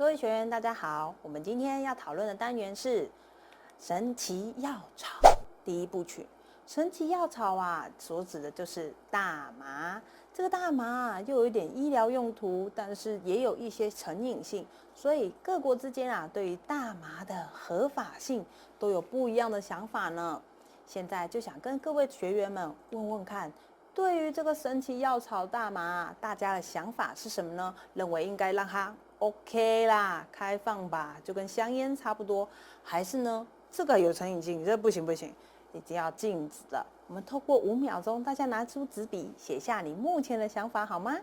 各位学员，大家好。我们今天要讨论的单元是神奇药草第一部曲。神奇药草啊，所指的就是大麻。这个大麻啊，又有一点医疗用途，但是也有一些成瘾性，所以各国之间啊，对于大麻的合法性都有不一样的想法呢。现在就想跟各位学员们问问看，对于这个神奇药草大麻，大家的想法是什么呢？认为应该让它 OK 啦，开放吧，就跟香烟差不多，还是呢，这个有成瘾性，这不行，已经要禁止了。我们透过5秒钟，大家拿出纸笔，写下你目前的想法，好吗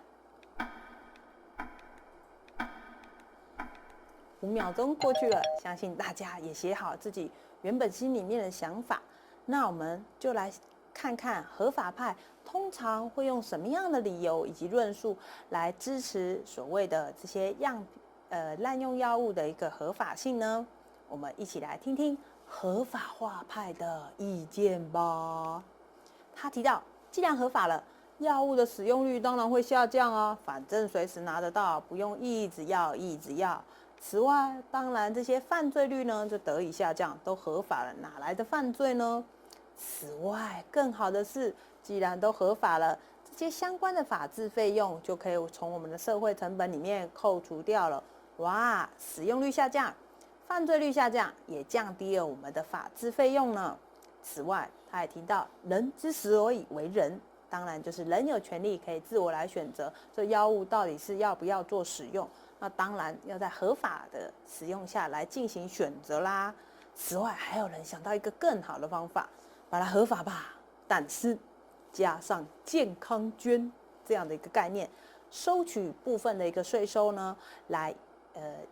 ？5秒钟过去了，相信大家也写好自己原本心里面的想法。那我们就来看看合法派通常会用什么样的理由以及论述来支持所谓的这些滥用药物的一个合法性呢？我们一起来听听合法化派的意见吧。他提到，既然合法了，药物的使用率当然会下降啊，反正随时拿得到，不用一直要。此外，当然这些犯罪率呢就得以下降，都合法了，哪来的犯罪呢？此外，更好的是，既然都合法了，这些相关的法制费用就可以从我们的社会成本里面扣除掉了。哇，使用率下降，犯罪率下降，也降低了我们的法制费用呢。此外，他也提到，人之所以为人，当然就是人有权利可以自我来选择这药物到底是要不要做使用。那当然要在合法的使用下来进行选择啦。此外，还有人想到一个更好的方法，把它合法吧，但是加上健康捐这样的一个概念，收取部分的一个税收呢，来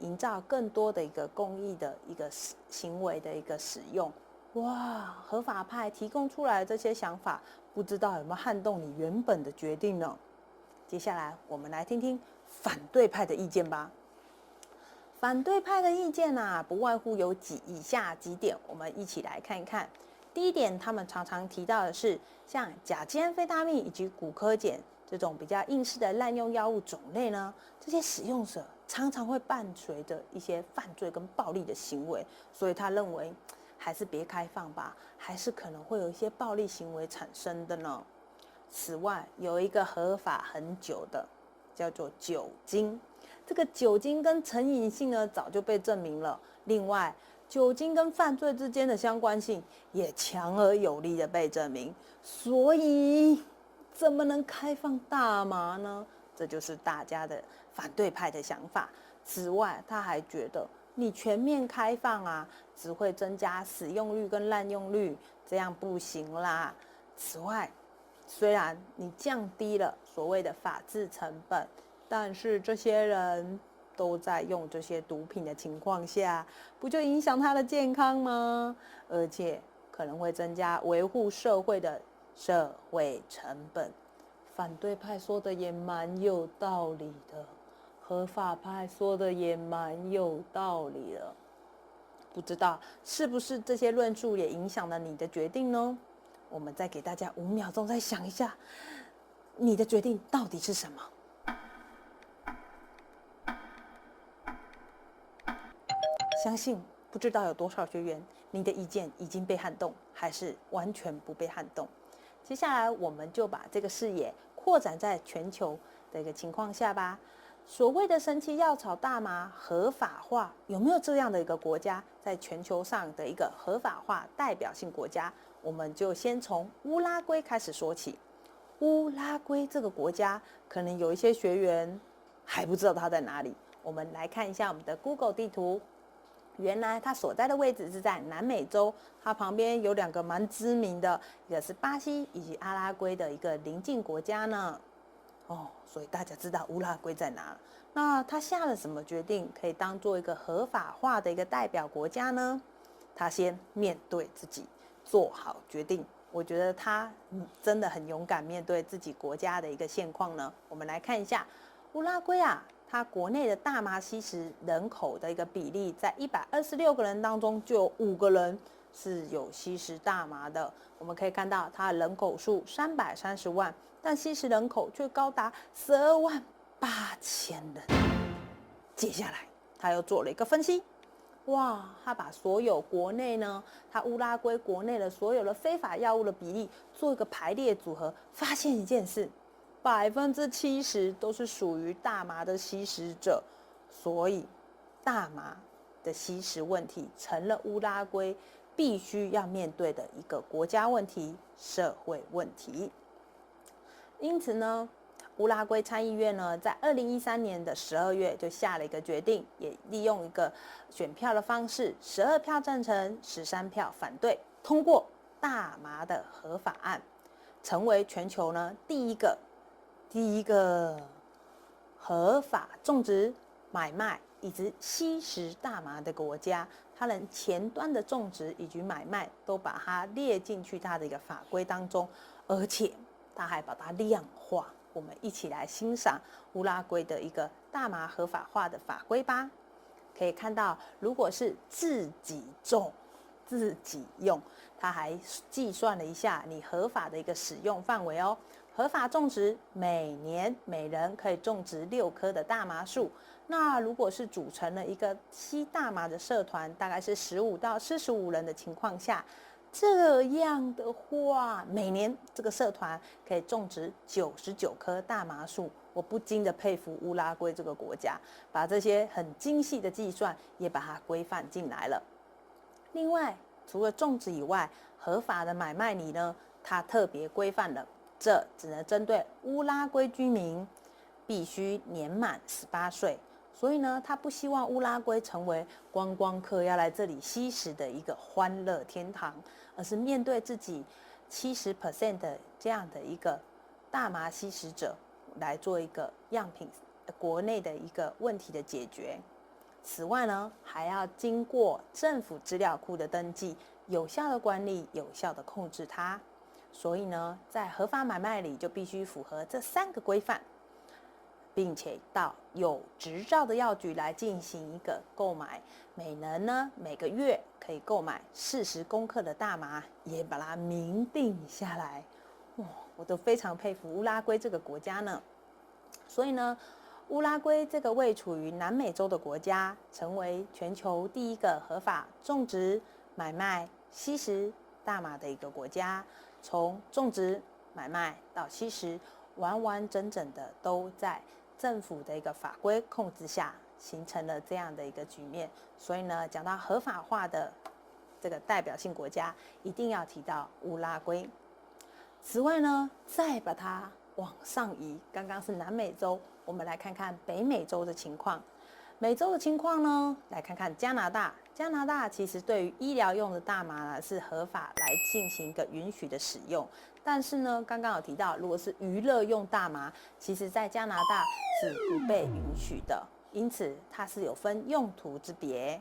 营造更多的一个公益的一个行为的一个使用。哇，合法派提供出来的这些想法，不知道有没有撼动你原本的决定呢？接下来我们来听听反对派的意见吧。反对派的意见啊，不外乎有以下几点，我们一起来看一看。第一点，他们常常提到的是，像甲基安非他命以及古柯碱这种比较硬式的滥用药物种类呢，这些使用者常常会伴随着一些犯罪跟暴力的行为，所以他认为还是别开放吧，还是可能会有一些暴力行为产生的呢。此外，有一个合法很久的，叫做酒精。这个酒精跟成瘾性呢，早就被证明了。另外，酒精跟犯罪之间的相关性也强而有力的被证明。所以，怎么能开放大麻呢？这就是大家的反对派的想法。此外，他还觉得你全面开放啊，只会增加使用率跟滥用率，这样不行啦。此外，虽然你降低了所谓的法治成本，但是这些人都在用这些毒品的情况下，不就影响他的健康吗？而且可能会增加维护社会的社会成本。反对派说的也蛮有道理的，合法派说的也蛮有道理的。不知道是不是这些论述也影响了你的决定呢？我们再给大家5秒钟，再想一下，你的决定到底是什么？相信不知道有多少学员，你的意见已经被撼动，还是完全不被撼动。接下来，我们就把这个视野扩展在全球的一个情况下吧。所谓的神奇药草大麻合法化，有没有这样的一个国家在全球上的一个合法化代表性国家？我们就先从乌拉圭开始说起。乌拉圭这个国家，可能有一些学员还不知道它在哪里。我们来看一下我们的 Google 地图。原来它所在的位置是在南美洲，它旁边有2个蛮知名的，一个是巴西以及阿拉圭的一个邻近国家呢。所以大家知道乌拉圭在哪。那他下了什么决定，可以当做一个合法化的一个代表国家呢？他先面对自己，做好决定。我觉得他真的很勇敢，面对自己国家的一个现况呢。我们来看一下乌拉圭啊，它国内的大麻吸食人口的一个比例，在126个人当中，就有5个人是有吸食大麻的。我们可以看到，它的人口数330万，但吸食人口却高达12万8千人。接下来，他又做了一个分析，哇，他把所有国内呢，他乌拉圭国内的所有的非法药物的比例做一个排列组合，发现一件事，70%都是属于大麻的吸食者，所以大麻的吸食问题成了乌拉圭必须要面对的一个国家问题、社会问题。因此呢，乌拉圭参议院呢，在2013年的12月就下了一个决定，也利用一个选票的方式，12票赞成，13票反对，通过大麻的合法案，成为全球呢第一个合法种植、买卖以及吸食大麻的国家。它连前端的种植以及买卖都把它列进去它的一个法规当中，而且它还把它量化。我们一起来欣赏乌拉圭的一个大麻合法化的法规吧。可以看到，如果是自己种、自己用，它还计算了一下你合法的一个使用范围哦。合法种植，每年每人可以种植6棵的大麻树。那如果是组成了一个吸大麻的社团，大概是15到45人的情况下，这样的话，每年这个社团可以种植99棵大麻树。我不禁的佩服乌拉圭这个国家，把这些很精细的计算也把它规范进来了。另外，除了种植以外，合法的买卖里呢，它特别规范了，这只能针对乌拉圭居民，必须年满18岁。所以呢，他不希望乌拉圭成为观光客要来这里吸食的一个欢乐天堂，而是面对自己70% 的这样的一个大麻吸食者来做一个样品国内的一个问题的解决。此外呢，还要经过政府资料库的登记，有效的管理，有效的控制它。所以呢，在合法买卖里就必须符合这3个规范，并且到有执照的药局来进行一个购买，每人呢每个月可以购买40公克的大麻，也把它明定下来。我都非常佩服乌拉圭这个国家呢。所以呢，乌拉圭这个位处于南美洲的国家，成为全球第一个合法种植、买卖、吸食大麻的一个国家。从种植、买卖到吸食，完完整整的都在政府的一个法规控制下，形成了这样的一个局面。所以呢，讲到合法化的这个代表性国家，一定要提到乌拉圭。此外呢，再把它往上移，刚刚是南美洲，我们来看看北美洲的情况。美洲的情况呢，来看看加拿大。加拿大其实对于医疗用的大麻呢是合法来进行一个允许的使用，但是呢，刚刚有提到，如果是娱乐用大麻，其实在加拿大是不被允许的，因此它是有分用途之别。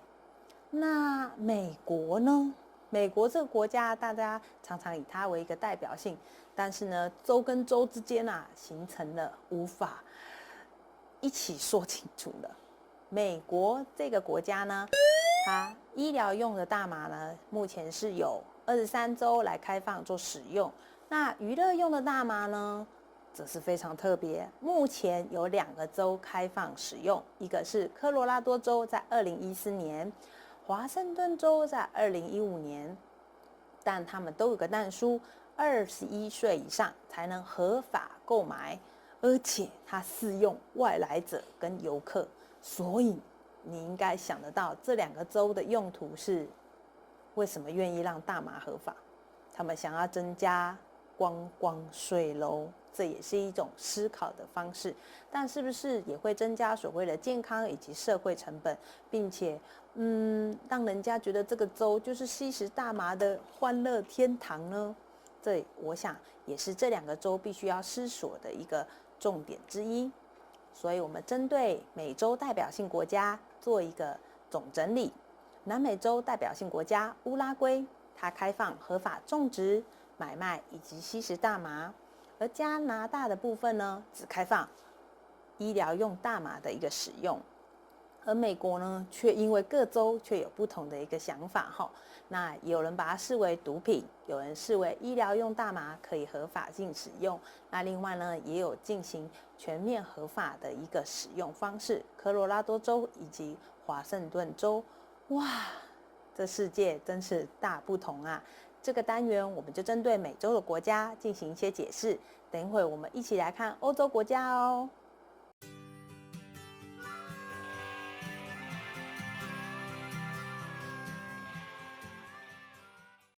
那美国呢？美国这个国家，大家常常以它为一个代表性，但是呢，州跟州之间形成了无法一起说清楚的。美国这个国家呢，它医疗用的大麻呢，目前是有23州来开放做使用。那娱乐用的大麻呢，则是非常特别，目前有2个州开放使用，一个是科罗拉多州，在2014年，华盛顿州在2015年，但他们都有个但书，21岁以上才能合法购买，而且它适用外来者跟游客。所以你应该想得到，这2个州的用途是为什么愿意让大麻合法？他们想要增加观光税喽，这也是一种思考的方式。但是不是也会增加所谓的健康以及社会成本，并且让人家觉得这个州就是吸食大麻的欢乐天堂呢？这我想也是这2个州必须要思索的一个重点之一。所以我们针对美洲代表性国家做一个总整理。南美洲代表性国家乌拉圭，它开放合法种植、买卖以及吸食大麻，而加拿大的部分呢，只开放医疗用大麻的一个使用。而美国呢，却因为各州却有不同的一个想法哈。那有人把它视为毒品，有人视为医疗用大麻可以合法性使用。那另外呢，也有进行全面合法的一个使用方式，科罗拉多州以及华盛顿州。哇，这世界真是大不同啊！这个单元我们就针对美洲的国家进行一些解释。等一会我们一起来看欧洲国家哦。